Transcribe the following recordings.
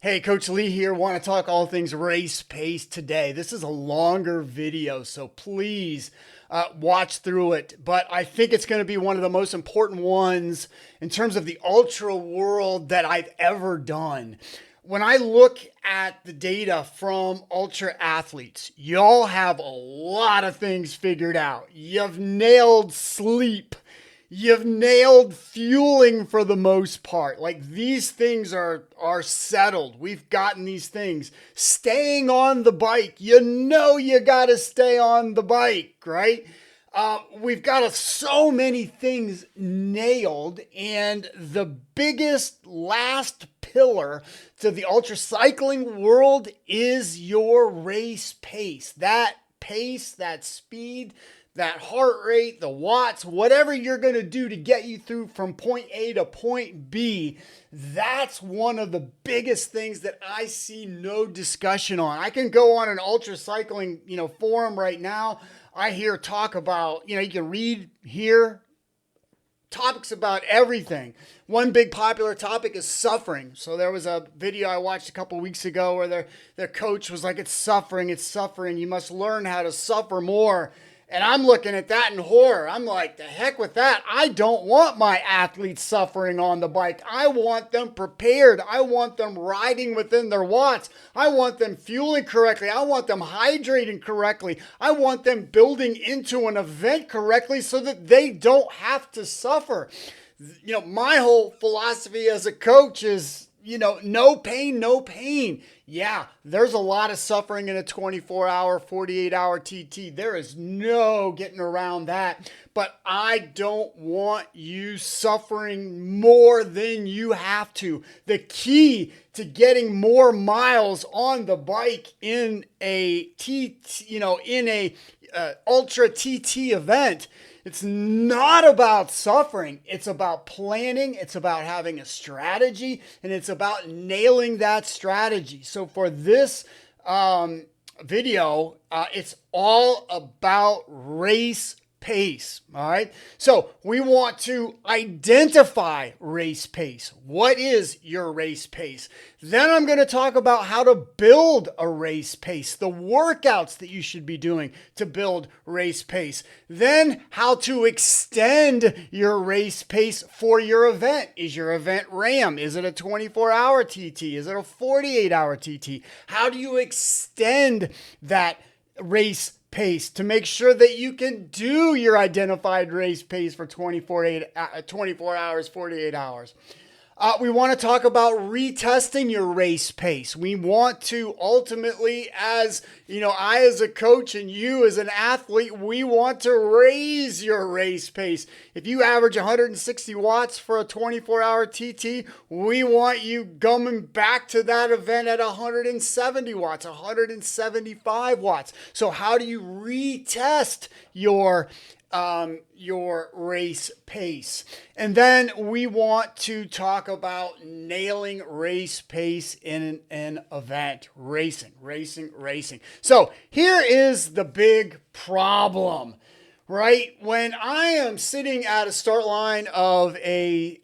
Hey, Coach Lee here. Want to talk all things race pace today. This is a longer video, so please watch through it. But I think it's going to be one of the most important ones in terms of the ultra world that I've ever done. When I look at the data from ultra athletes, y'all have a lot of things figured out. You've nailed sleep. You've nailed fueling for the most part. Like these things are settled. We've gotten these things. Staying on the bike. You know you got to stay on the bike, right? We've got so many things nailed. And the biggest last pillar to the ultra cycling world is your race pace. That pace, that speed, that heart rate, the watts, whatever you're going to do to get you through from point A to point B, that's one of the biggest things that I see no discussion on. I can go on an ultra cycling, forum right now. I hear talk about, you can read here topics about everything. One big popular topic is suffering. So there was a video I watched a couple weeks ago where their coach was like, it's suffering. You must learn how to suffer more. And I'm looking at that in horror. I'm like, the heck with that. I don't want my athletes suffering on the bike. I want them prepared. I want them riding within their watts. I want them fueling correctly. I want them hydrating correctly. I want them building into an event correctly so that they don't have to suffer. My whole philosophy as a coach is, no pain, no pain. Yeah, there's a lot of suffering in a 24-hour, 48-hour TT. There is no getting around that. But I don't want you suffering more than you have to. The key to getting more miles on the bike in a ultra TT event, it's not about suffering. It's about planning. It's about having a strategy, and it's about nailing that strategy. So for this video, it's all about race pace. All right. So we want to identify race pace. What is your race pace? Then I'm going to talk about how to build a race pace, the workouts that you should be doing to build race pace. Then how to extend your race pace for your event. Is your event RAM? Is it a 24-hour TT? Is it a 48-hour TT? How do you extend that race pace to make sure that you can do your identified race pace for 24 hours, 48 hours. We want to talk about retesting your race pace. We want to ultimately, as a coach and you as an athlete, we want to raise your race pace. If you average 160 watts for a 24-hour TT, we want you coming back to that event at 170 watts, 175 watts. So how do you retest your race pace? And then we want to talk about nailing race pace in an event, racing. So here is the big problem, right? When I am sitting at a start line of a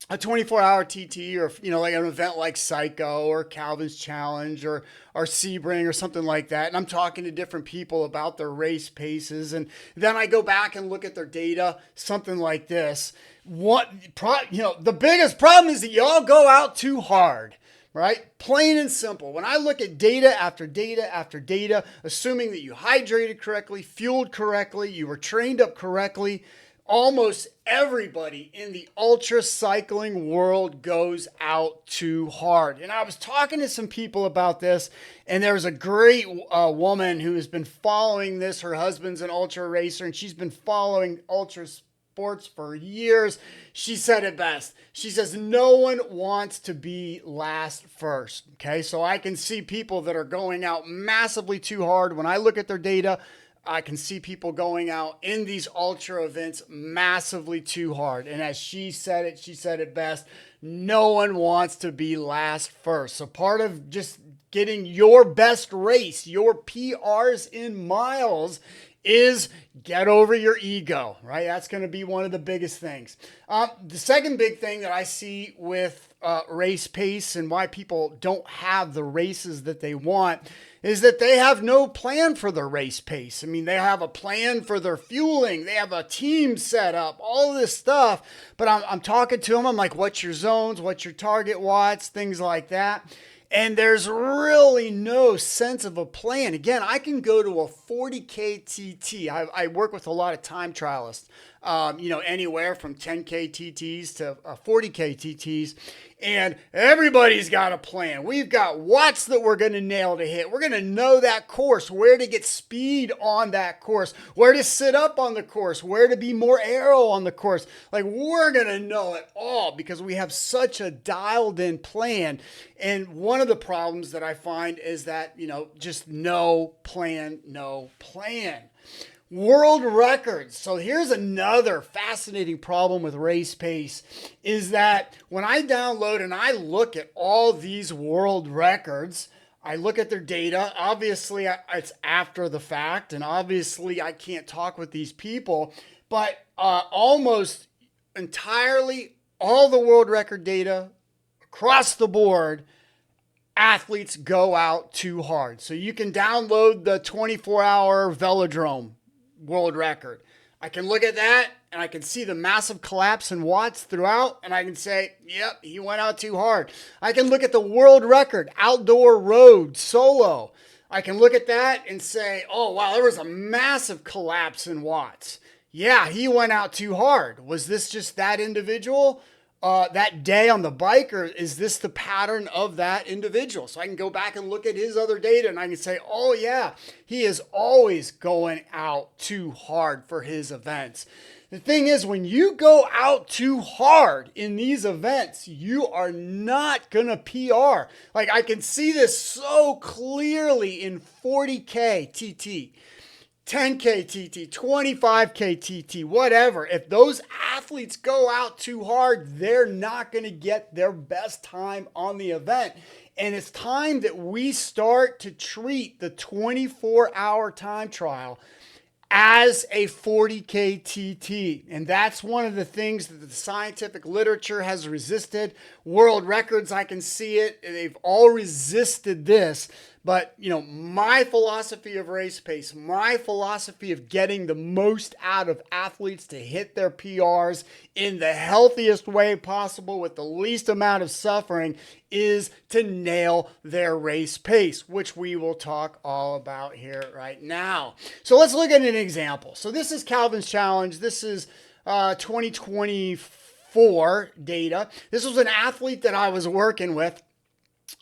24-hour TT, or like an event like Psycho or Calvin's Challenge or Sebring or something like that, and I'm talking to different people about their race paces, and then I go back and look at their data, something like this. The biggest problem is that y'all go out too hard. Right? Plain and simple. When I look at data after data after data, assuming that you hydrated correctly, fueled correctly, you were trained up correctly, almost everybody in the ultra cycling world goes out too hard. And I was talking to some people about this, and there's a great woman who has been following this. Her husband's an ultra racer, and she's been following ultra sports for years. She said it best. She says, no one wants to be last first. Okay, so I can see people that are going out massively too hard. When I look at their data, I can see people going out in these ultra events massively too hard. And as she said it best, no one wants to be last first. So part of just getting your best race, your PRs in miles, is get over your ego, right? That's going to be one of the biggest things. The second big thing that I see with race pace and why people don't have the races that they want is that they have no plan for their race pace. I mean, they have a plan for their fueling. They have a team set up, all this stuff. But I'm talking to them. I'm like, what's your zones? What's your target watts? Things like that. And there's really no sense of a plan. Again, I can go to a 40K TT. I work with a lot of time trialists, anywhere from 10K TTs to 40K TTs. And everybody's got a plan. We've got watts that we're going to nail to hit. We're going to know that course, where to get speed on that course, where to sit up on the course, where to be more aero on the course. Like, we're going to know it all because we have such a dialed in plan. And one of the problems that I find is that, just no plan, no plan. World records. So here's another fascinating problem with Race Pace is that when I download and I look at all these world records, I look at their data. Obviously, it's after the fact, and obviously I can't talk with these people, but almost entirely all the world record data across the board, athletes go out too hard. So you can download the 24-hour velodrome world record. I can look at that and I can see the massive collapse in watts throughout, and I can say, yep, he went out too hard. I can look at the world record outdoor road solo. I can look at that and say, oh wow, there was a massive collapse in watts. Yeah, he went out too hard. Was this just that individual that day on the bike, or is this the pattern of that individual? So I can go back and look at his other data and I can say, oh yeah, he is always going out too hard for his events. The thing is, when you go out too hard in these events, you are not going to PR. Like, I can see this so clearly in 40K TT. 10K TT, 25K TT, whatever. If those athletes go out too hard, they're not going to get their best time on the event. And it's time that we start to treat the 24-hour time trial as a 40K TT. And that's one of the things that the scientific literature has resisted. World records, I can see it. They've all resisted this. But, my philosophy of race pace, my philosophy of getting the most out of athletes to hit their PRs in the healthiest way possible with the least amount of suffering is to nail their race pace, which we will talk all about here right now. So let's look at an example. So this is Calvin's challenge. This is 2024 data. This was an athlete that I was working with.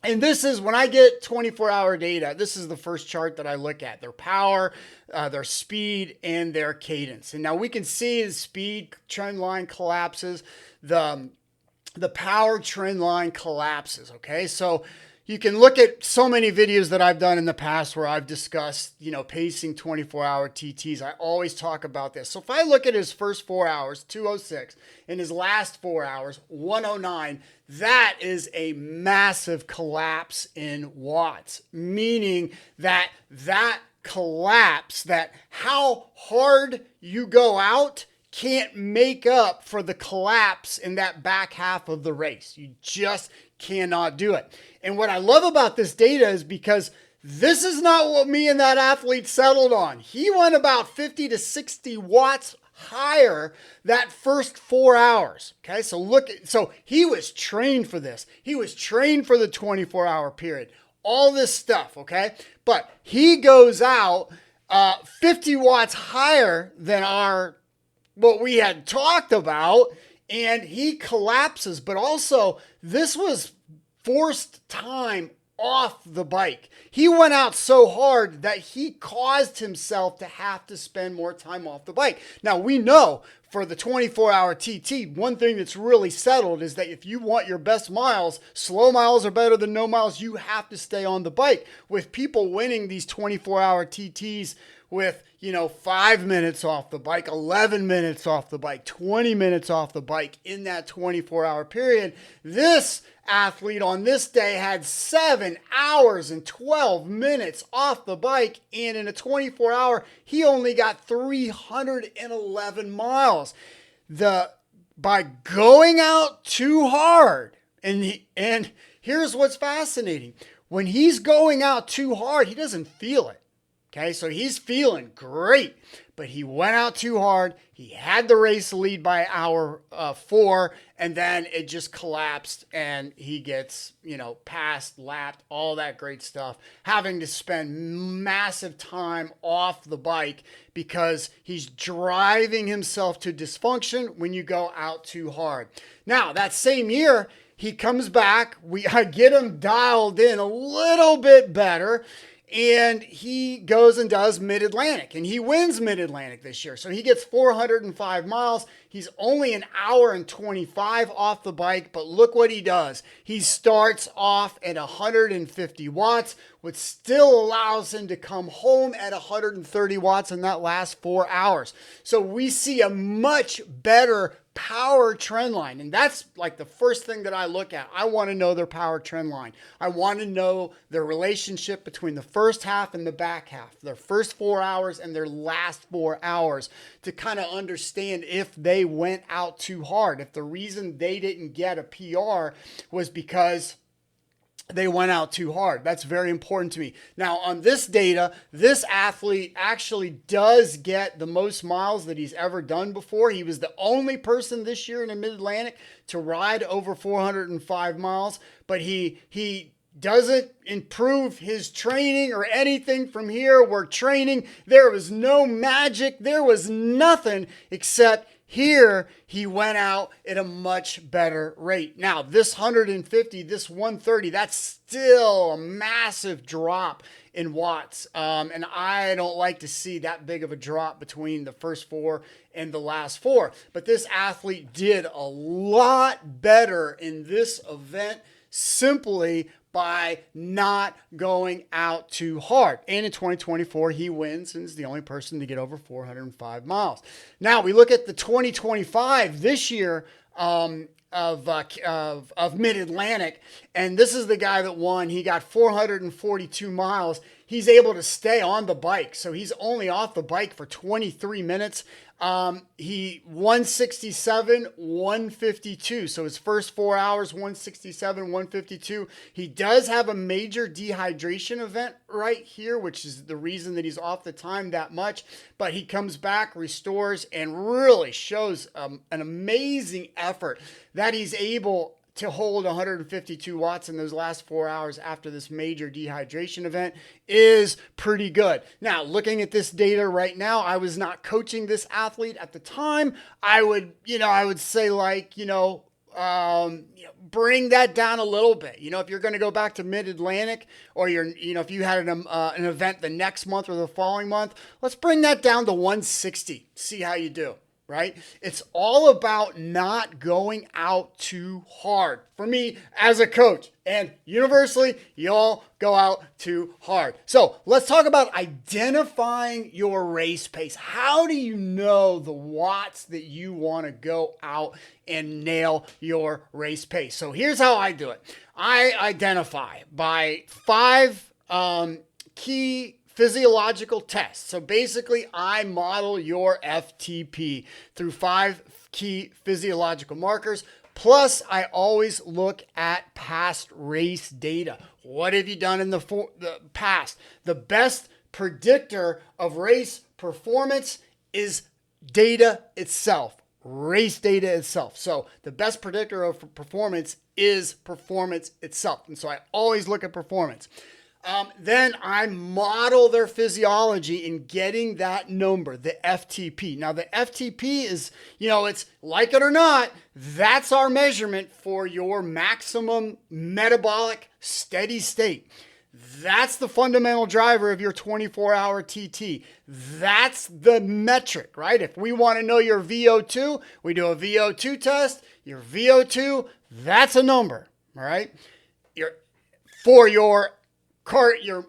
And this is when I get 24-hour data, this is the first chart that I look at, their power, their speed, and their cadence. And now we can see the speed trend line collapses, the power trend line collapses, okay? So you can look at so many videos that I've done in the past where I've discussed, pacing 24-hour TTs. I always talk about this. So if I look at his first 4 hours, 206, and his last 4 hours, 109, that is a massive collapse in watts, meaning that collapse, that how hard you go out can't make up for the collapse in that back half of the race. You just cannot do it. And what I love about this data is because this is not what me and that athlete settled on. He went about 50 to 60 watts higher that first 4 hours. Okay, so he was trained for this. He was trained for the 24-hour period. All this stuff, okay? But he goes out 50 watts higher than what we had talked about, and he collapses. But also, this was forced time off the bike. He went out so hard that he caused himself to have to spend more time off the bike. Now, we know for the 24-hour TT, one thing that's really settled is that if you want your best miles, slow miles are better than no miles, you have to stay on the bike. With people winning these 24-hour TTs with 5 minutes off the bike, 11 minutes off the bike, 20 minutes off the bike in that 24-hour period, this athlete on this day had 7 hours and 12 minutes off the bike, and in a 24-hour, he only got 311 miles. By going out too hard, and here's what's fascinating. When he's going out too hard, he doesn't feel it. Okay, so he's feeling great, but he went out too hard. He had the race lead by hour 4, and then it just collapsed, and he gets, passed, lapped, all that great stuff, having to spend massive time off the bike because he's driving himself to dysfunction when you go out too hard. Now, that same year, he comes back. I get him dialed in a little bit better, and he goes and does Mid-Atlantic, and he wins Mid-Atlantic this year. So he gets 405 miles. He's only an hour and 25 off the bike, but look what he does. He starts off at 150 watts, which still allows him to come home at 130 watts in that last 4 hours. So we see a much better power trend line. And that's like the first thing that I look at. I want to know their power trend line. I want to know their relationship between the first half and the back half, their first 4 hours and their last 4 hours, to kind of understand if they went out too hard. If the reason they didn't get a PR was because they went out too hard. That's very important to me. Now, on this data, this athlete actually does get the most miles that he's ever done before. He was the only person this year in the Mid-Atlantic to ride over 405 miles, but he doesn't improve his training or anything from here. We're training. There was no magic. There was nothing except here, he went out at a much better rate. Now, this 150, this 130, that's still a massive drop in watts. And I don't like to see that big of a drop between the first 4 and the last 4. But this athlete did a lot better in this event simply by not going out too hard. And in 2024, he wins and is the only person to get over 405 miles. Now, we look at the 2025 this year of Mid-Atlantic, and this is the guy that won. He got 442 miles. He's able to stay on the bike, so he's only off the bike for 23 minutes. He 167, 152. So his first 4 hours, 167, 152. He does have a major dehydration event right here, which is the reason that he's off the time that much. But he comes back, restores, and really shows an amazing effort that he's able to hold 152 watts in those last 4 hours after this major dehydration event is pretty good. Now, looking at this data right now, I was not coaching this athlete at the time. I would say bring that down a little bit. If you're going to go back to Mid-Atlantic, or if you had an event the next month or the following month, let's bring that down to 160. See how you do. Right? It's all about not going out too hard. For me as a coach, and universally, y'all go out too hard. So let's talk about identifying your race pace. How do you know the watts that you want to go out and nail your race pace? So here's how I do it. I identify by 5 key physiological tests. So basically, I model your FTP through 5 key physiological markers. Plus, I always look at past race data. What have you done in the past? The best predictor of race performance is data itself, race data itself. So the best predictor of performance is performance itself. And so I always look at performance. Then I model their physiology in getting that number, the FTP. Now, the FTP is, it's like it or not, that's our measurement for your maximum metabolic steady state. That's the fundamental driver of your 24-hour TT. That's the metric, right? If we want to know your VO2, we do a VO2 test. Your VO2, that's a number, all right? For your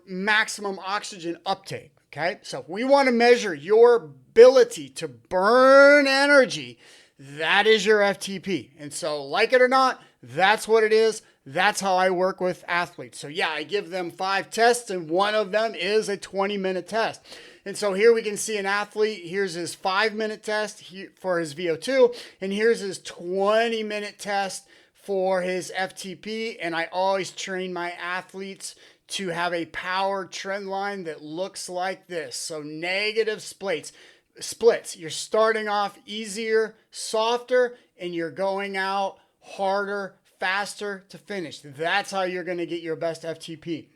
maximum oxygen uptake, okay? So if we want to measure your ability to burn energy, that is your FTP. And so, like it or not, that's what it is. That's how I work with athletes. So yeah, I give them 5 tests, and one of them is a 20-minute test. And so here we can see an athlete. Here's his 5-minute test for his VO2, and here's his 20-minute test for his FTP. And I always train my athletes to have a power trend line that looks like this. So negative splits. You're starting off easier, softer, and you're going out harder, faster to finish. That's how you're going to get your best FTP.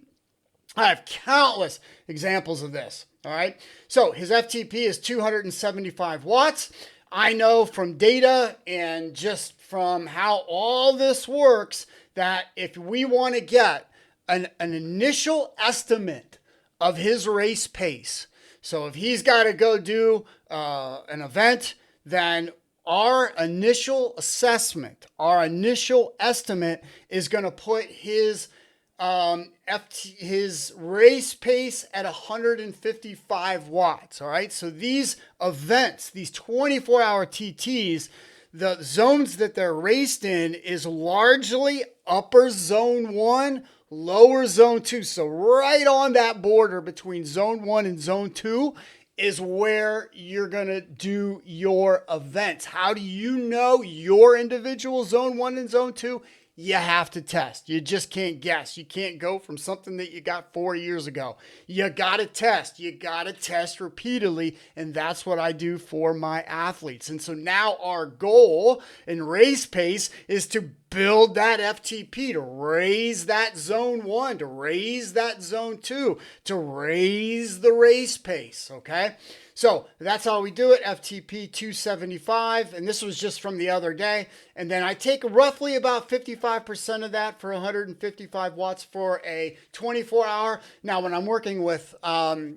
I have countless examples of this. All right. So his FTP is 275 watts. I know from data and just from how all this works that if we want to get an initial estimate of his race pace, so if he's got to go do an event, then our initial assessment, our initial estimate is going to put his his race pace at 155 watts. All right. So these events, these 24-hour TTs, the zones that they're raced in is largely upper zone 1, lower zone 2. So right on that border between zone 1 and zone 2 is where you're going to do your events. How do you know your individual zone 1 and zone 2? You have to test. You just can't guess. You can't go from something that you got 4 years ago. You got to test. You got to test repeatedly, and that's what I do for my athletes. And so now our goal in Race Pace is to build that FTP, to raise that zone 1, to raise that zone 2, to raise the race pace, okay? So that's how we do it, FTP 275, and this was just from the other day. And then I take roughly about 55% of that for 155 watts for a 24-hour. Now, when I'm working with 12-hour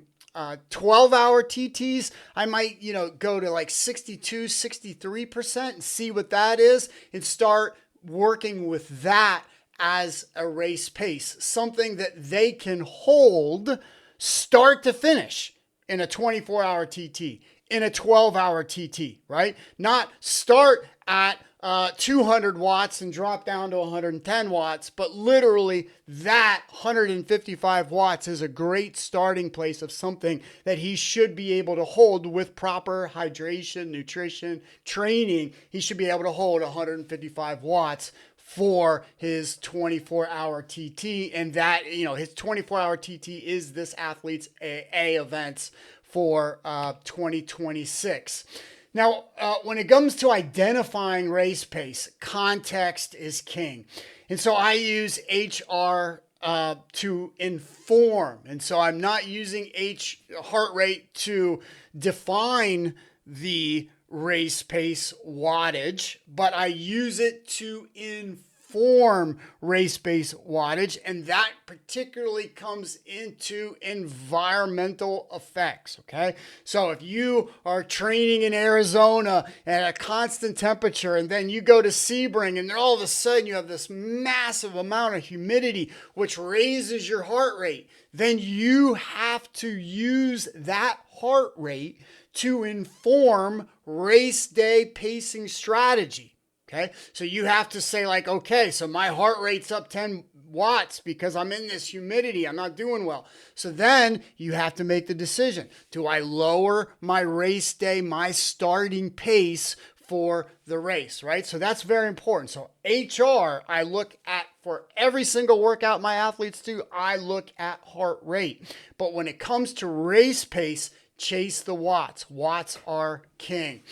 TTs, I might, go to like 62, 63% and see what that is and start working with that as a race pace, something that they can hold start to finish in a 24-hour TT, in a 12-hour TT, right? Not start at 200 watts and drop down to 110 watts, but literally that 155 watts is a great starting place of something that he should be able to hold with proper hydration, nutrition, training. He should be able to hold 155 watts for his 24-hour TT, and that, his 24-hour TT is this athlete's A events for 2026. Now, when it comes to identifying race pace, context is king. And so I use HR to inform. And so I'm not using heart rate to define the race pace wattage, but I use it to inform race pace wattage, and that particularly comes into environmental effects, okay? So if you are training in Arizona at a constant temperature, and then you go to Sebring, and then all of a sudden you have this massive amount of humidity, which raises your heart rate, then you have to use that heart rate to inform race day pacing strategy, okay? So you have to say like, okay, so my heart rate's up 10 watts because I'm in this humidity. I'm not doing well. So then you have to make the decision. Do I lower my race day, my starting pace for the race, right? So that's very important. So HR, I look at for every single workout my athletes do, I look at heart rate. But when it comes to race pace, chase the watts. Watts are king.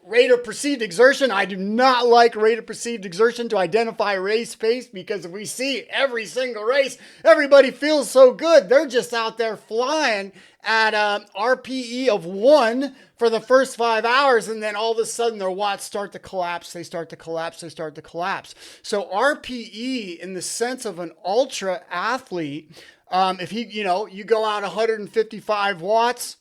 Rate of perceived exertion. I do not like rate of perceived exertion to identify race pace, because if we see every single race, everybody feels so good. They're just out there flying at RPE of 1 for the first 5 hours, and then all of a sudden their watts start to collapse. They start to collapse. They start to collapse. So RPE, in the sense of an ultra athlete, if you go out 155 watts,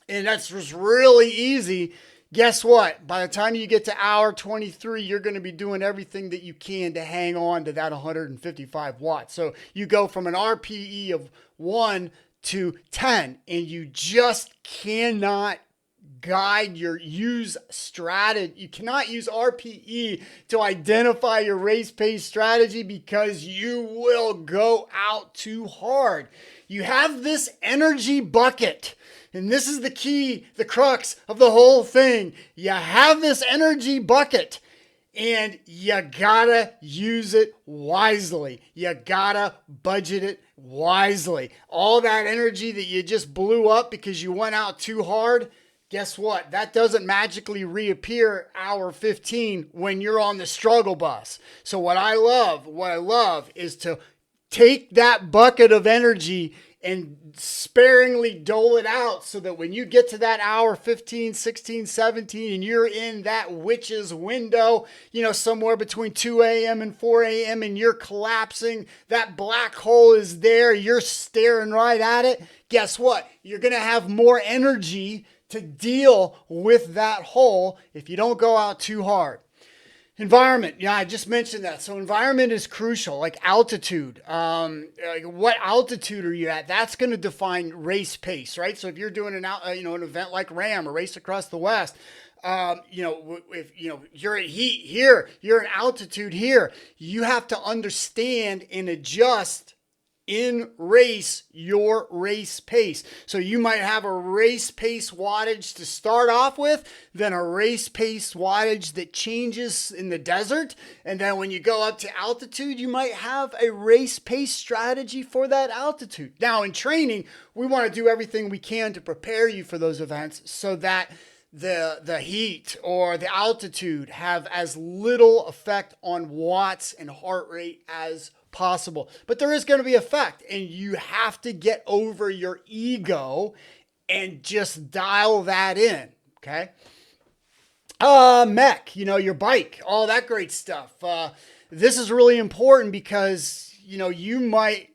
and that's just really easy, guess what? By the time you get to hour 23, you're going to be doing everything that you can to hang on to that 155 watts. So you go from an RPE of 1 to 10, and you just cannot guide your use strategy. You cannot use RPE to identify your race pace strategy because you will go out too hard. You have this energy bucket. And this is the key, the crux of the whole thing. You have this energy bucket. And you gotta use it wisely. You gotta budget it wisely. All that energy that you just blew up because you went out too hard, guess what? That doesn't magically reappear hour 15 when you're on the struggle bus. So what I love is to take that bucket of energy and sparingly dole it out so that when you get to that hour 15, 16, 17, and you're in that witch's window, somewhere between 2 a.m. and 4 a.m. and you're collapsing, that black hole is there, you're staring right at it. Guess what? You're going to have more energy to deal with that hole if you don't go out too hard. Environment. Yeah, I just mentioned that. So environment is crucial, like altitude. Like what altitude are you at? That's going to define race pace, right? So if you're doing an event like RAM or Race Across the West, if you're at heat here, you're at altitude here, you have to understand and adjust in race your race pace. So you might have a race pace wattage to start off with, then a race pace wattage that changes in the desert, and then when you go up to altitude, you might have a race pace strategy for that altitude. Now in training, we want to do everything we can to prepare you for those events so that the heat or the altitude have as little effect on watts and heart rate as possible. But there is going to be effect, and you have to get over your ego and just dial that in, okay? Mech, your bike, all that great stuff. This is really important because, you might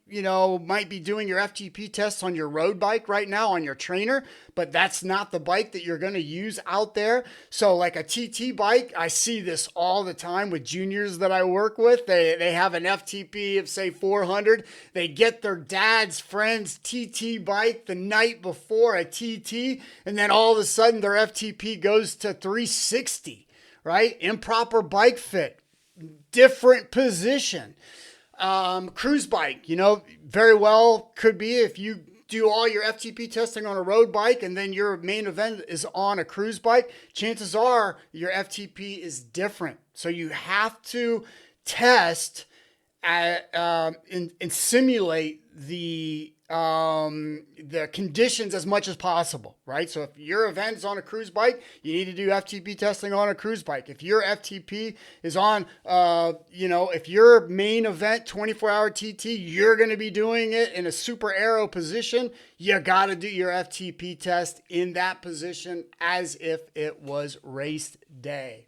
be doing your FTP tests on your road bike right now on your trainer, but that's not the bike that you're going to use out there. So like a TT bike, I see this all the time with juniors that I work with. They have an FTP of say 400. They get their dad's friend's TT bike the night before a TT, and then all of a sudden their FTP goes to 360, right? Improper bike fit, different position. Cruise bike, very well could be if you do all your FTP testing on a road bike and then your main event is on a cruise bike, chances are your FTP is different. So you have to test and simulate the conditions as much as possible, right? So if your event is on a cruise bike, you need to do FTP testing on a cruise bike. If your FTP is on, if your main event 24-hour TT, you're going to be doing it in a super aero position, you got to do your FTP test in that position as if it was race day.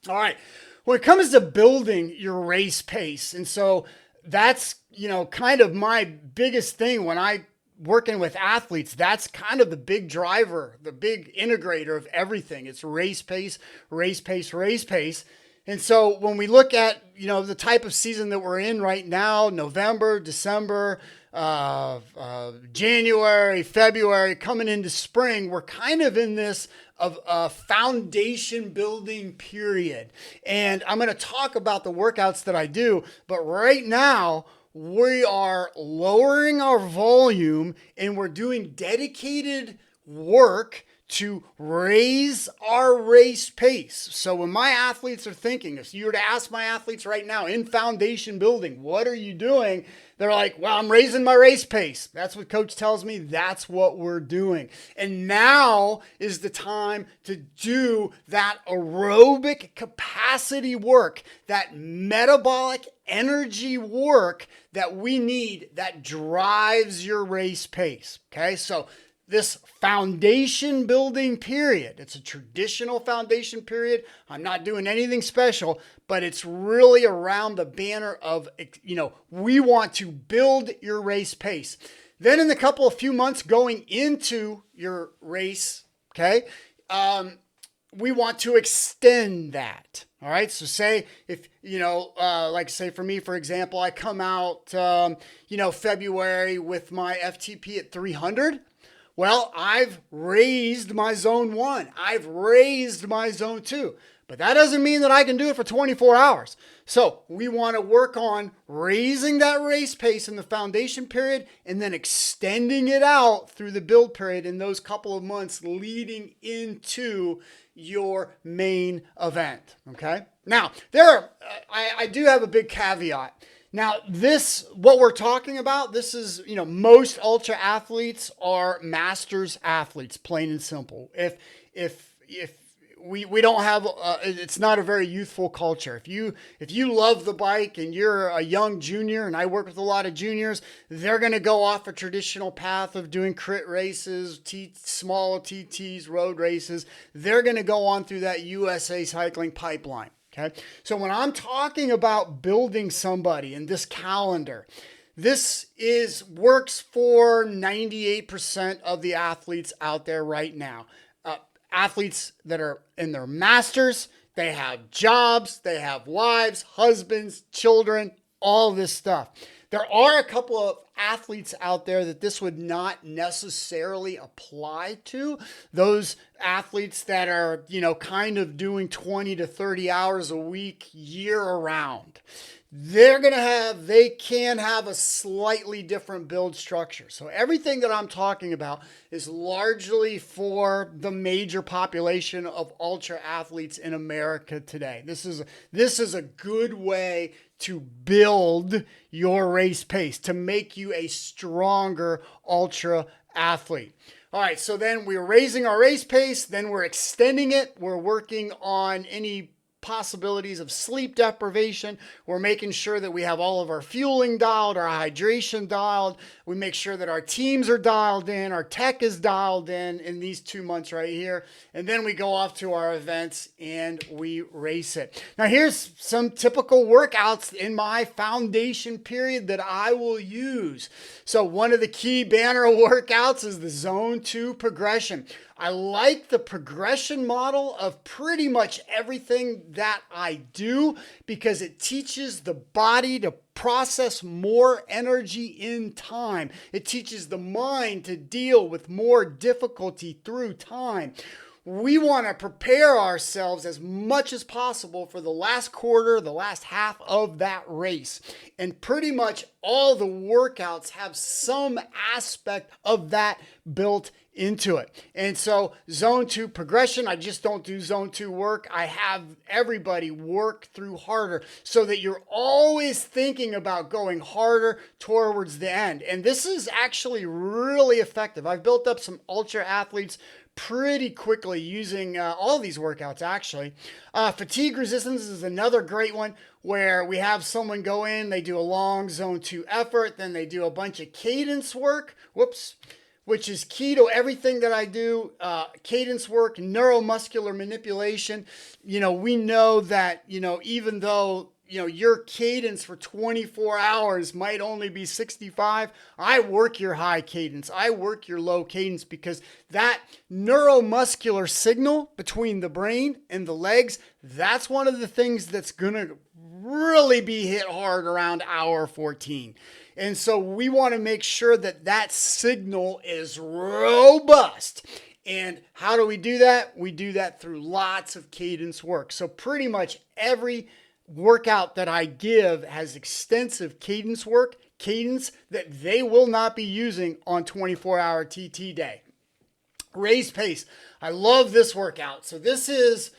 All right. When it comes to building your race pace, and so that's, kind of my biggest thing when I working with athletes, that's kind of the big driver, the big integrator of everything. It's race pace, race pace, race pace. And so when we look at, the type of season that we're in right now, November, December, January, February, coming into spring, we're kind of in this of a foundation building period. And I'm going to talk about the workouts that I do, but right now we are lowering our volume and we're doing dedicated work to raise our race pace. So when my athletes are thinking, if you were to ask my athletes right now in foundation building, what are you doing? They're like, well, I'm raising my race pace. That's what coach tells me. That's what we're doing. And now is the time to do that aerobic capacity work, that metabolic energy work that we need that drives your race pace. Okay, so this foundation building period, it's a traditional foundation period. I'm not doing anything special, but it's really around the banner of, we want to build your race pace. Then in the few months going into your race, okay, we want to extend that. All right. So say if, say for me, for example, I come out, February with my FTP at 300. Well, I've raised my zone 1. I've raised my zone 2. But that doesn't mean that I can do it for 24 hours. So we want to work on raising that race pace in the foundation period and then extending it out through the build period in those couple of months leading into your main event. Okay. Now, I do have a big caveat. Now, what we're talking about, this is, most ultra athletes are masters athletes, plain and simple. If we don't have, it's not a very youthful culture. If you love the bike and you're a young junior, and I work with a lot of juniors, they're going to go off a traditional path of doing crit races, small TTs, road races. They're going to go on through that USA cycling pipeline. Okay. So when I'm talking about building somebody in this calendar, this works for 98% of the athletes out there right now. Athletes that are in their masters, they have jobs, they have wives, husbands, children, all this stuff. There are a couple of athletes out there that this would not necessarily apply to. Those athletes that are, kind of doing 20 to 30 hours a week year around. They can have a slightly different build structure. So everything that I'm talking about is largely for the major population of ultra athletes in America today. This is a good way to build your race pace, to make you a stronger ultra athlete. All right, so then we're raising our race pace, then we're extending it. We're working on any possibilities of sleep deprivation. We're making sure that we have all of our fueling dialed, our hydration dialed. We make sure that our teams are dialed in, our tech is dialed in these 2 months right here. And then we go off to our events and we race it. Now here's some typical workouts in my foundation period that I will use. So one of the key banner workouts is the zone 2 progression. I like the progression model of pretty much everything that I do because it teaches the body to process more energy in time. It teaches the mind to deal with more difficulty through time. We want to prepare ourselves as much as possible for the last quarter, the last half of that race. And pretty much all the workouts have some aspect of that built into it. And so zone 2 progression, I just don't do zone 2 work. I have everybody work through harder so that you're always thinking about going harder towards the end. And this is actually really effective. I've built up some ultra athletes pretty quickly using all these workouts actually. Fatigue resistance is another great one where we have someone go in, they do a long zone 2 effort, then they do a bunch of cadence work, which is key to everything that I do. Cadence work, neuromuscular manipulation. We know that, even though, your cadence for 24 hours might only be 65. I work your high cadence. I work your low cadence because that neuromuscular signal between the brain and the legs, that's one of the things that's going to really be hit hard around hour 14. And so we want to make sure that that signal is robust. And how do we do that? We do that through lots of cadence work. So pretty much every workout that I give has extensive cadence work, cadence that they will not be using on 24-hour TT day. Race pace. I love this workout. So this is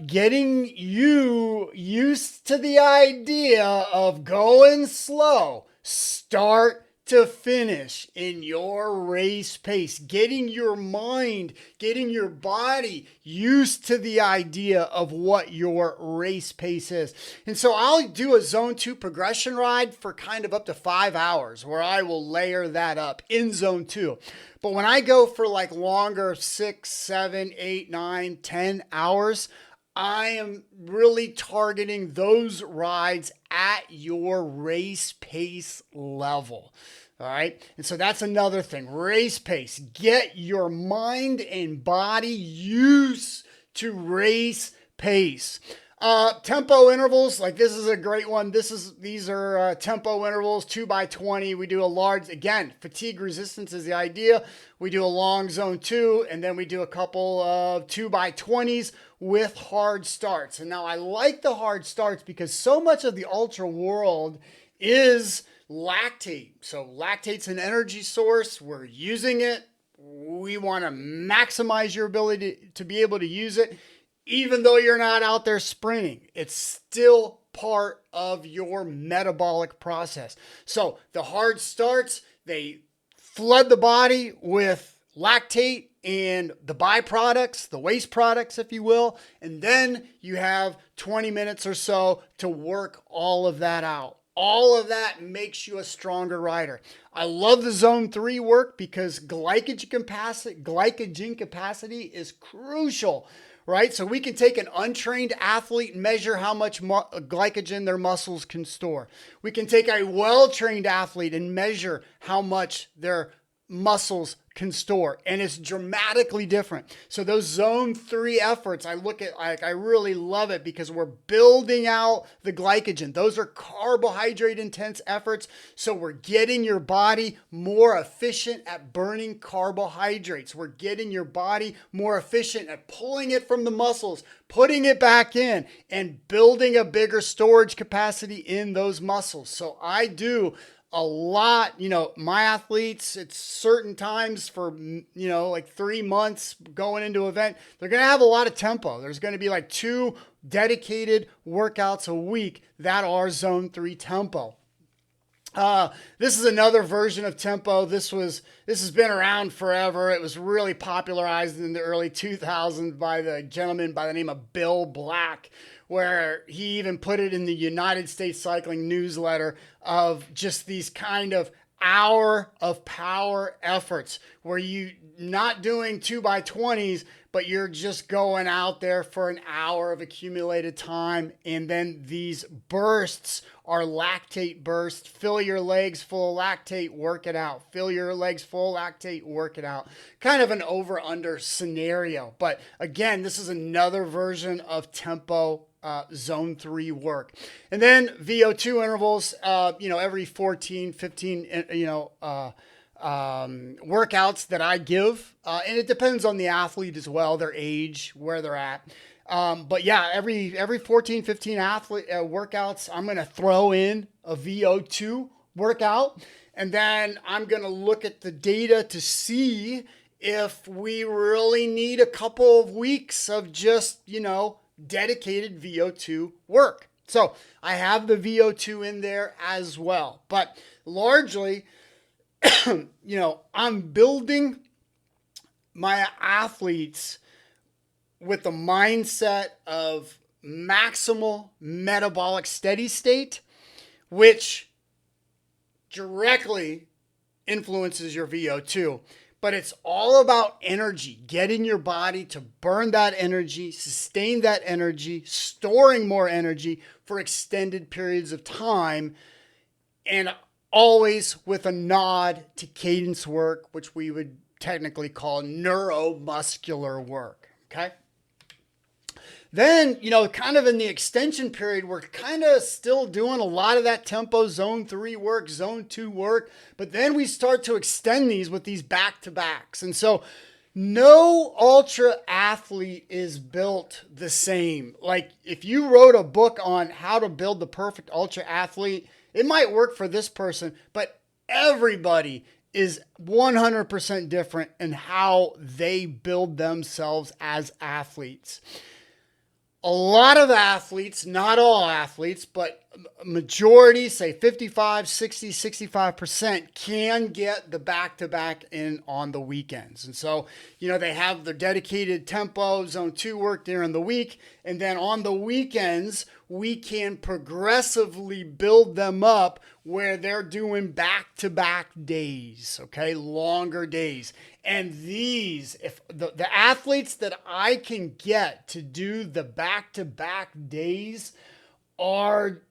getting you used to the idea of going slow, start to finish in your race pace, getting your mind, getting your body used to the idea of what your race pace is. And so I'll do a zone 2 progression ride for kind of up to 5 hours where I will layer that up in zone 2. But when I go for like longer, 6, 7, 8, 9, 10 hours, I am really targeting those rides at your race pace level. All right. And so that's another thing. Race pace. Get your mind and body used to race pace. Tempo intervals, like this is a great one. These are tempo intervals, 2x20. We do a large, again, fatigue resistance is the idea. We do a long zone 2, and then we do a couple of 2x20s with hard starts. And now I like the hard starts because so much of the ultra world is lactate. So lactate's an energy source. We're using it. We want to maximize your ability to be able to use it. Even though you're not out there sprinting, it's still part of your metabolic process. So the hard starts, they flood the body with lactate and the byproducts, the waste products, if you will. And then you have 20 minutes or so to work all of that out. All of that makes you a stronger rider. I love the zone 3 work because glycogen capacity is crucial, right? So we can take an untrained athlete and measure how much glycogen their muscles can store. We can take a well-trained athlete and measure how much their muscles can store, and it's dramatically different. So those zone 3 efforts, I really love it because we're building out the glycogen. Those are carbohydrate intense efforts. So we're getting your body more efficient at burning carbohydrates. We're getting your body more efficient at pulling it from the muscles, putting it back in, and building a bigger storage capacity in those muscles. So I do a lot, my athletes, it's certain times for, like 3 months going into an event, they're going to have a lot of tempo. There's going to be like 2 dedicated workouts a week that are zone 3 tempo. This is another version of tempo. This has been around forever. It was really popularized in the early 2000s by the gentleman by the name of Bill Black, where he even put it in the United States Cycling newsletter of just these kind of hour of power efforts where you not doing 2x20s, but you're just going out there for an hour of accumulated time. And then these bursts are lactate bursts. Fill your legs full of lactate, work it out. Fill your legs full of lactate, work it out. Kind of an over-under scenario. But again, this is another version of tempo zone 3 work. And then VO2 intervals, every 14, 15, workouts that I give. And it depends on the athlete as well, their age, where they're at. But yeah, every 14, 15 workouts, I'm going to throw in a VO2 workout. And then I'm going to look at the data to see if we really need a couple of weeks of just, dedicated VO2 work. So I have the VO2 in there as well. But largely, I'm building my athletes with the mindset of maximal metabolic steady state, which directly influences your VO2. But it's all about energy, getting your body to burn that energy, sustain that energy, storing more energy for extended periods of time, and always with a nod to cadence work, which we would technically call neuromuscular work, okay? Then, kind of in the extension period, we're kind of still doing a lot of that tempo zone 3 work, zone 2 work, but then we start to extend these with these back-to-backs. And so no ultra athlete is built the same. Like if you wrote a book on how to build the perfect ultra athlete, it might work for this person, but everybody is 100% different in how they build themselves as athletes. A lot of athletes, not all athletes, but majority, say 55, 60, 65% can get the back-to-back in on the weekends. And so, they have their dedicated tempo, zone 2 work during the week. And then on the weekends, we can progressively build them up where they're doing back-to-back days, okay, longer days. And these, if the athletes that I can get to do the back-to-back days are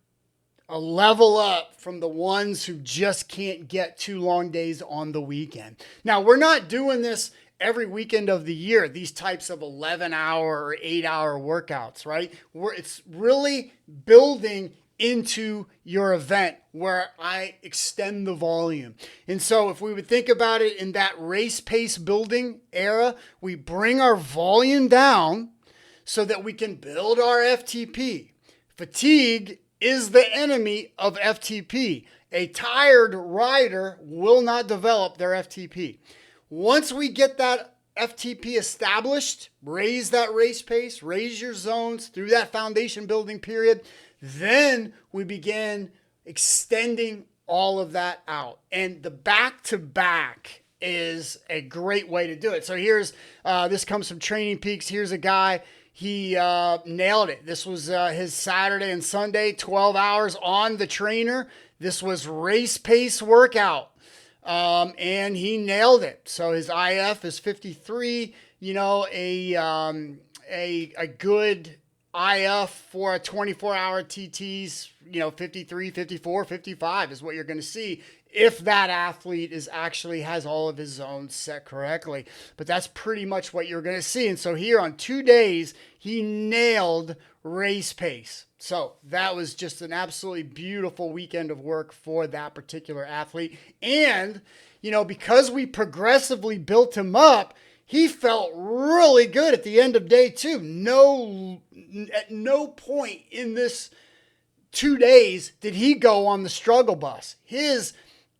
a level up from the ones who just can't get 2 long days on the weekend. Now, we're not doing this every weekend of the year, these types of 11-hour or 8-hour workouts, right? Where it's really building into your event where I extend the volume. And so if we would think about it in that race pace building era, we bring our volume down so that we can build our FTP. Fatigue is the enemy of FTP. A tired rider will not develop their FTP. Once we get that FTP established, raise that race pace, raise your zones through that foundation building period, then we begin extending all of that out. And the back-to-back is a great way to do it. So here's, this comes from Training Peaks. Here's a guy, he nailed it. This was his Saturday and Sunday, 12 hours on the trainer. This was race pace workout. And he nailed it. So his IF is 53, a good IF for a 24-hour TT's, 53, 54, 55 is what you're going to see if that athlete actually has all of his zones set correctly. But that's pretty much what you're going to see. And so here on 2 days, he nailed race pace. So that was just an absolutely beautiful weekend of work for that particular athlete. And, because we progressively built him up, he felt really good at the end of day 2. At no point in this 2 days did he go on the struggle bus. His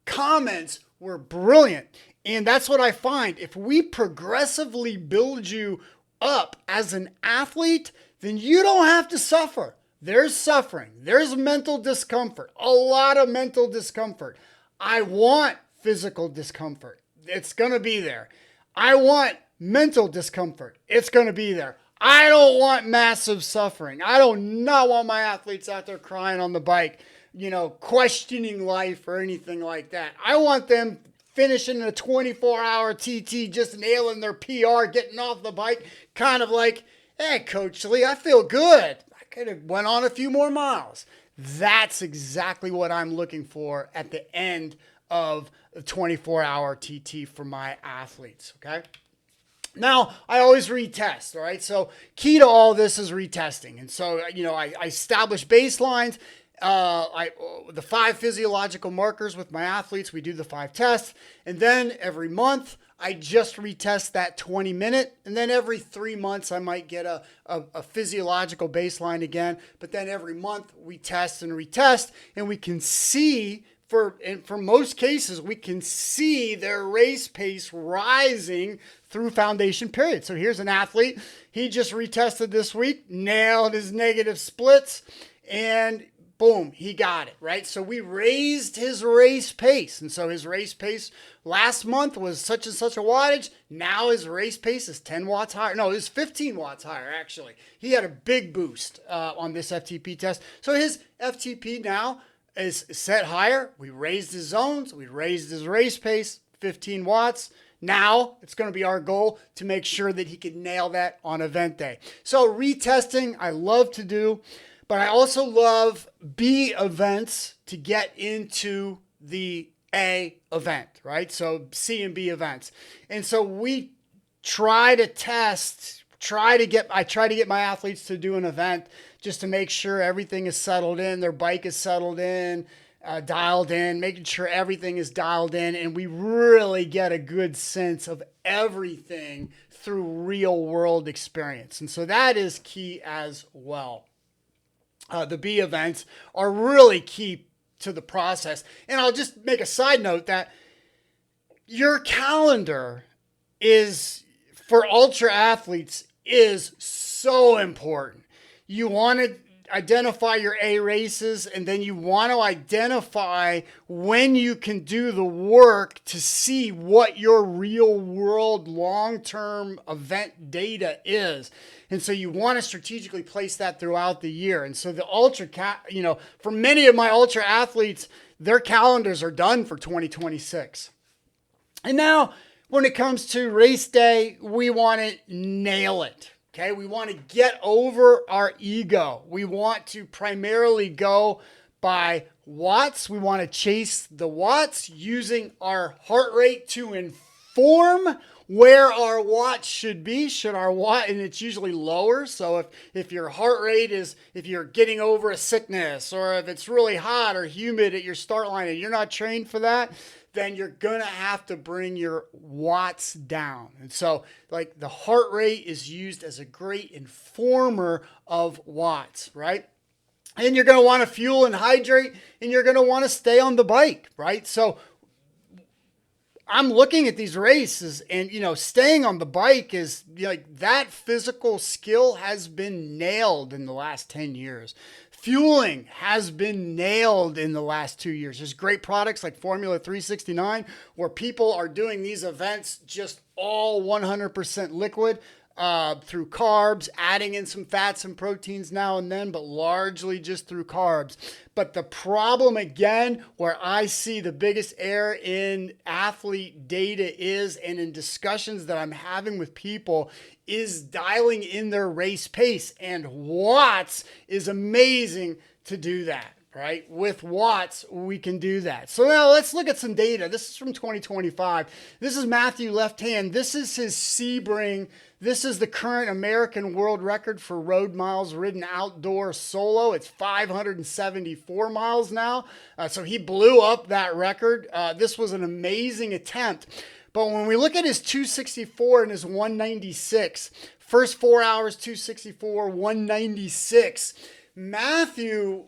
comments were brilliant. And that's what I find. If we progressively build you up as an athlete, then you don't have to suffer. There's suffering. There's mental discomfort. A lot of mental discomfort. I want physical discomfort. It's going to be there. I want mental discomfort. It's going to be there. I don't want massive suffering. I do not want my athletes out there crying on the bike, questioning life or anything like that. I want them finishing a 24-hour TT, just nailing their PR, getting off the bike, kind of like, hey, Coach Lee, I feel good. I could have went on a few more miles. That's exactly what I'm looking for at the end of a 24-hour TT for my athletes, okay? Now, I always retest, all right? So key to all this is retesting. And so, I establish baselines, the 5 physiological markers with my athletes. We do the 5 tests. And then every month, I just retest that 20-minute. And then every 3 months, I might get a physiological baseline again. But then every month, we test and retest. And we can see, for most cases, we can see their race pace rising through foundation period. So here's an athlete. He just retested this week, nailed his negative splits, and boom, he got it, right? So we raised his race pace. And so his race pace last month was such and such a wattage. Now his race pace is 10 watts higher. No, it was 15 watts higher, actually. He had a big boost on this FTP test. So his FTP now is set higher. We raised his zones. We raised his race pace, 15 watts. Now it's going to be our goal to make sure that he can nail that on event day. So retesting, I love to do, but I also love B events to get into the A event, right? So C and B events. And so we try to test, I try to get my athletes to do an event just to make sure everything is settled in, their bike is settled in, dialed in, making sure everything is dialed in, and we really get a good sense of everything through real world experience. And so that is key as well. The B events are really key to the process. And I'll just make a side note that your calendar is, for ultra athletes, is so important. You want to identify your A races, and then you want to identify when you can do the work to see what your real world long-term event data is. And so you want to strategically place that throughout the year. And so the for many of my ultra athletes, their calendars are done for 2026. And now when it comes to race day, we want to nail it. Okay, we want to get over our ego. We want to primarily go by watts. We want to chase the watts using our heart rate to inform where our watts should be. And it's usually lower. So if your heart rate is, if you're getting over a sickness, or if it's really hot or humid at your start line and you're not trained for that, then you're going to have to bring your watts down. And so like the heart rate is used as a great informer of watts, right? And you're going to want to fuel and hydrate, and you're going to want to stay on the bike, right? So I'm looking at these races, and, staying on the bike is like that physical skill has been nailed in the last 10 years. Fueling has been nailed in the last 2 years. There's great products like Formula 369 where people are doing these events just all 100% liquid through carbs, adding in some fats and proteins now and then, but largely just through carbs. But the problem again, where I see the biggest error in athlete data is, and in discussions that I'm having with people, is dialing in their race pace. And watts is amazing to do that, right? With watts, we can do that. So now let's look at some data. This is from 2025. This is Matthew left hand. This is his Sebring. This is the current American world record for road miles ridden outdoor solo. It's 574 miles now. So he blew up that record. This was an amazing attempt. But when we look at his 264 and his 196, first 4 hours, 264, 196, Matthew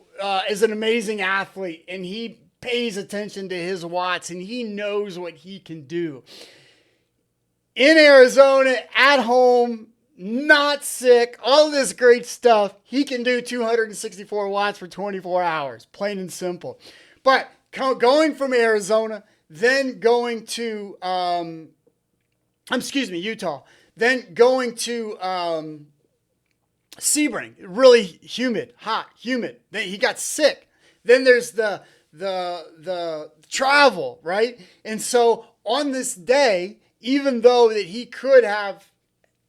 is an amazing athlete, and he pays attention to his watts, and he knows what he can do. In Arizona, at home, not sick, all this great stuff, he can do 264 watts for 24 hours, plain and simple. But going from Arizona, then going to, Utah, then going to Sebring, really humid, hot, humid. Then he got sick. Then there's the travel, right? And so on this day, even though that he could have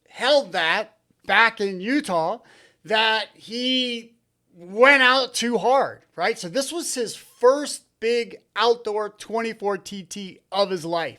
held that back in Utah, that he went out too hard, right? So this was his first big outdoor 24 TT of his life.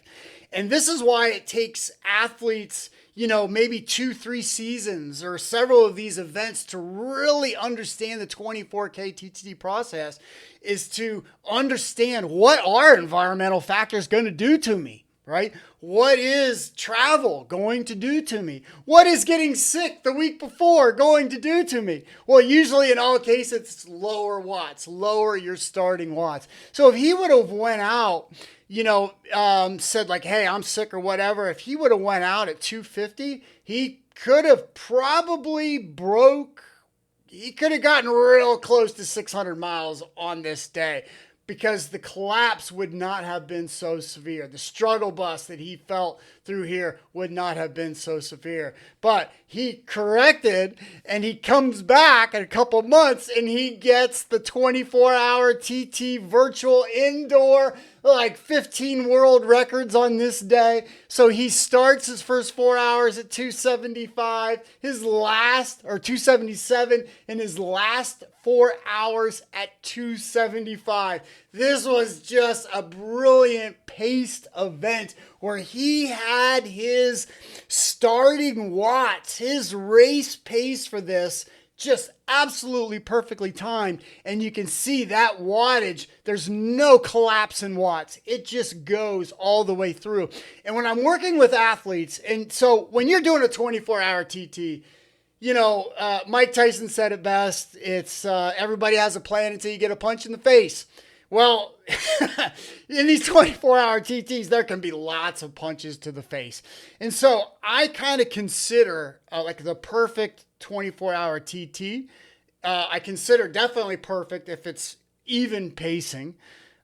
And this is why it takes athletes, maybe 2-3 seasons or several of these events to really understand the 24K TT process, is to understand what are environmental factors going to do to me, right? What is travel going to do to me? What is getting sick the week before going to do to me? Well, usually in all cases, it's lower watts, lower your starting watts. So if he would have went out, said like, hey, I'm sick or whatever, if he would have went out at 250, he could have probably he could have gotten real close to 600 miles on this day, because the collapse would not have been so severe. The struggle bus that he felt through here would not have been so severe. But he corrected, and he comes back in a couple months, and he gets the 24-hour TT virtual indoor, like 15 world records on this day. So he starts his first 4 hours at 275, 277, and his last 4 hours at 275. This was just a brilliant paced event where he had his starting watts, his race pace for this, just absolutely perfectly timed. And you can see that wattage, there's no collapse in watts. It just goes all the way through. And when I'm working with athletes, and so when you're doing a 24-hour TT, Mike Tyson said it best. It's everybody has a plan until you get a punch in the face. Well, in these 24-hour TTs, there can be lots of punches to the face. And so I kind of consider like the perfect 24-hour TT. I consider definitely perfect if it's even pacing.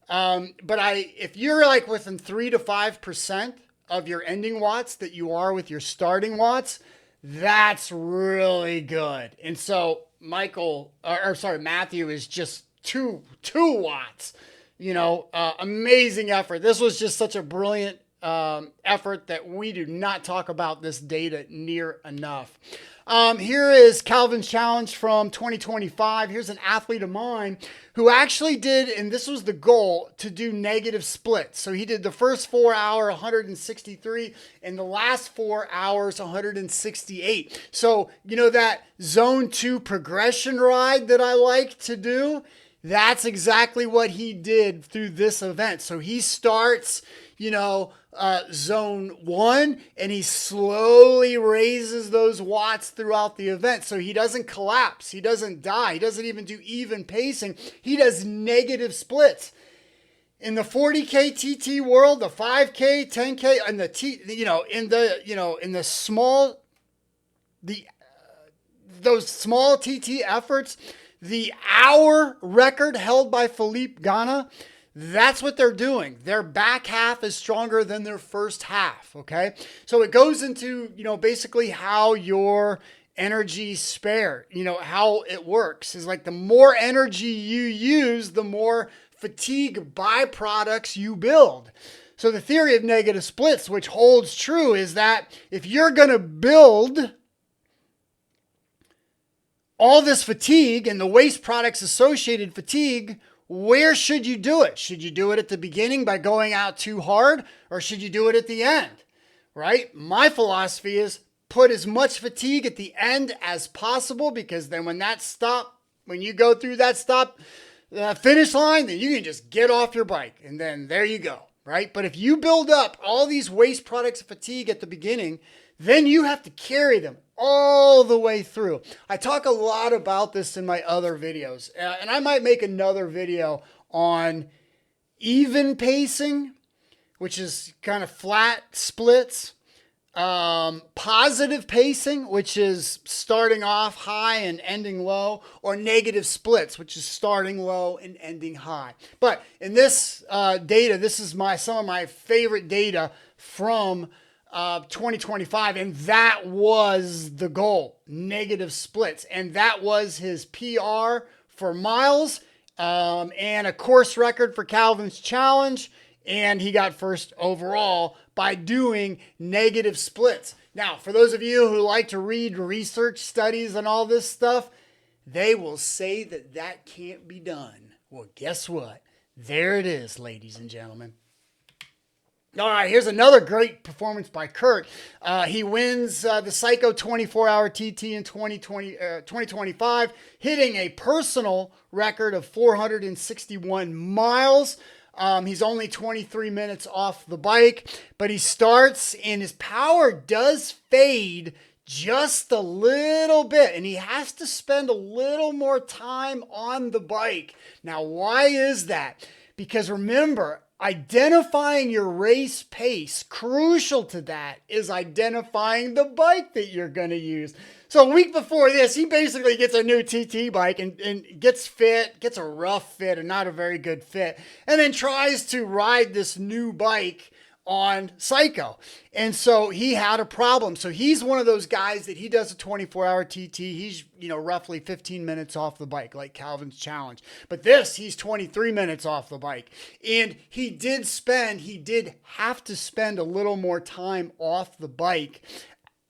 But if you're like within 3 to 5% of your ending watts that you are with your starting watts, that's really good. And so Matthew is just two watts, amazing effort. This was just such a brilliant effort that we do not talk about this data near enough. Here is Calvin's challenge from 2025. Here's an athlete of mine who actually did, and this was the goal, to do negative splits. So he did the first 4 hour 163 and the last 4 hours 168. So, you know, that zone 2 progression ride that I like to do, that's exactly what he did through this event. So he starts, zone 1, and he slowly raises those watts throughout the event. So he doesn't collapse. He doesn't die. He doesn't even do even pacing. He does negative splits. In the 40K TT world, the 5K, 10K, and those small TT efforts, the hour record held by Philippe Gana, that's what they're doing. Their back half is stronger than their first half, okay? So it goes into, basically how your energy spare, how it works is like the more energy you use, the more fatigue byproducts you build. So the theory of negative splits, which holds true, is that if you're going to build all this fatigue and the waste products associated fatigue, where should you do it? Should you do it at the beginning by going out too hard, or should you do it at the end? Right? My philosophy is put as much fatigue at the end as possible, because then when you go through that finish line, then you can just get off your bike and then there you go, right? But if you build up all these waste products of fatigue at the beginning, then you have to carry them all the way through. I talk a lot about this in my other videos, and I might make another video on even pacing, which is kind of flat splits, positive pacing, which is starting off high and ending low, or negative splits, which is starting low and ending high. But in this data, this is some of my favorite data from 2025, and that was the goal, negative splits, and that was his PR for miles, and a course record for Calvin's challenge, and he got first overall by doing negative splits. Now, for those of you who like to read research studies and all this stuff, they will say that can't be done. Well, guess what? There it is, ladies and gentlemen. All right, here's another great performance by Kurt. He wins the Psycho 24-hour TT in 2025, hitting a personal record of 461 miles. He's only 23 minutes off the bike, but he starts and his power does fade just a little bit, and he has to spend a little more time on the bike. Now, why is that? Because remember, identifying your race pace, crucial to that is identifying the bike that you're going to use. So a week before this, he basically gets a new TT bike and gets a rough fit and not a very good fit, and then tries to ride this new bike on Psycho. And so he had a problem. So he's one of those guys that he does a 24-hour TT. He's, roughly 15 minutes off the bike, like Calvin's challenge. But he's 23 minutes off the bike. And he did have to spend a little more time off the bike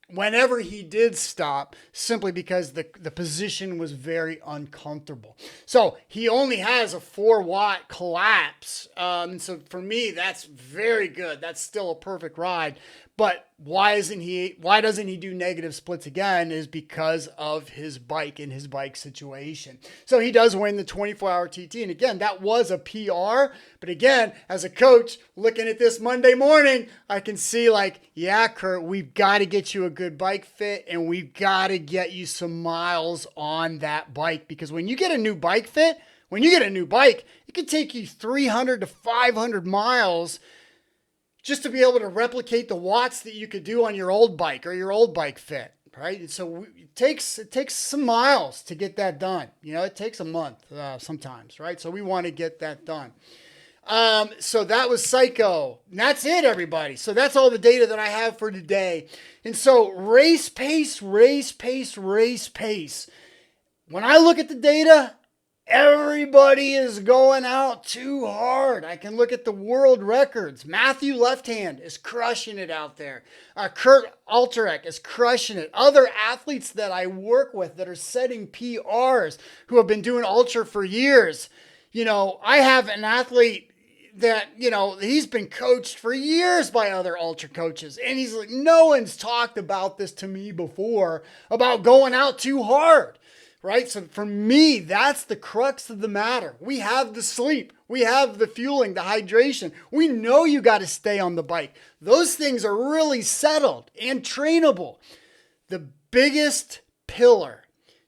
whenever he did stop, simply because the position was very uncomfortable. So he only has a 4-watt collapse. So for me, that's very good. That's still a perfect ride. But why doesn't he do negative splits again is because of his bike and his bike situation. So he does win the 24-hour TT. And again, that was a PR. But again, as a coach looking at this Monday morning, I can see yeah, Kurt, we've got to get you a good bike fit, and we've got to get you some miles on that bike. Because when you get a new bike fit, it could take you 300 to 500 miles just to be able to replicate the watts that you could do on your old bike or your old bike fit, right? And so it takes some miles to get that done. It takes a month sometimes, right? So we want to get that done. So that was Psycho. And that's it, everybody. So that's all the data that I have for today. And so race pace, race pace, race pace. When I look at the data, Everybody is going out too hard. I can look at the world records. Matthew Left-Hand is crushing it out there. Kurt Alterek is crushing it. Other athletes that I work with that are setting PRs who have been doing ultra for years. You know, I have an athlete that, you know, he's been coached for years by other ultra coaches. And he's like, no one's talked about this to me before, about going out too hard. Right? So for me, that's the crux of the matter. We have the sleep. We have the fueling, the hydration. We know you got to stay on the bike. Those things are really settled and trainable. The biggest pillar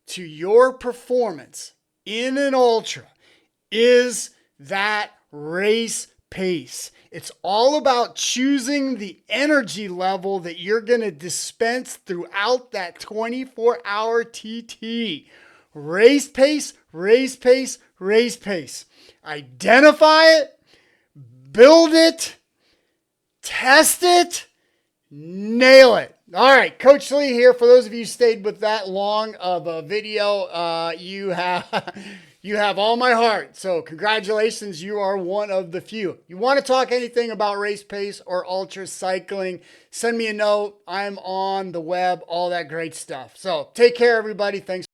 to your performance in an ultra is that race pace. It's all about choosing the energy level that you're going to dispense throughout that 24-hour TT. Race pace, race pace, race pace. Identify it, build it, test it, nail it. All right, Coach Lee here. For those of you who stayed with that long of a video, you have all my heart. So congratulations, you are one of the few. You want to talk anything about race pace or ultra cycling, send me a note. I'm on the web, all that great stuff. So take care, everybody. Thanks.